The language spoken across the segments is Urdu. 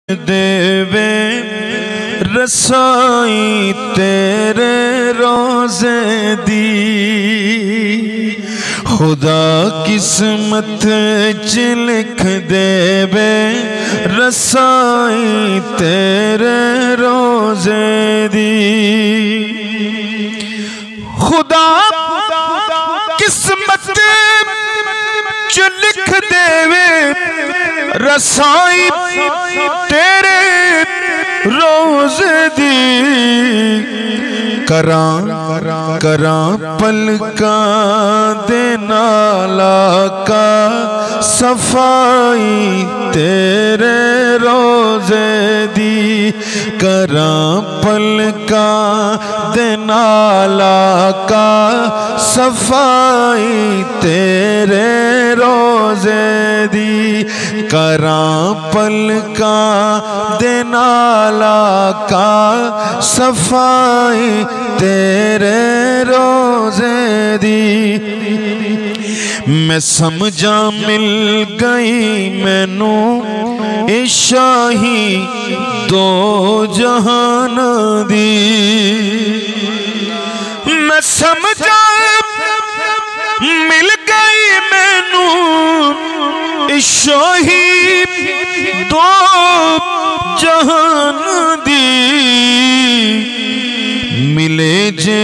دیوے رسائی تیرے روزے دی خدا قسمت چ لکھ دیوے رسائی تیرے روزے دی خدا قسمت چ لکھ دیوے رسائی تیرے روزے دی کراں پلکاں دے نالا کا صفائی تیرے روزے دی کراں پلکاں دے نالا کا صفائی تیرے روزے دی کراں پلکاں دے نالا کا صفائی تیرے روزے دی میں سمجھا مل گئی مینوں اے شاہی دو جہان دی میں سمجھا مل گئی مینوں اے شاہی دو جہان دی ملے جے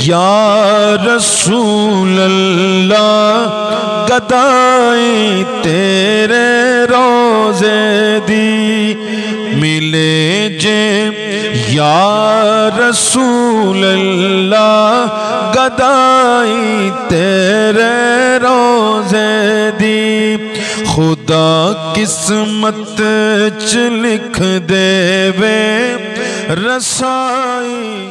یا رسول اللہ گدائی تیرے روزے دی ملے جے یا رسول اللہ گدائی تیرے روزے دی خدا قسمت چ لکھ دیوے رسائی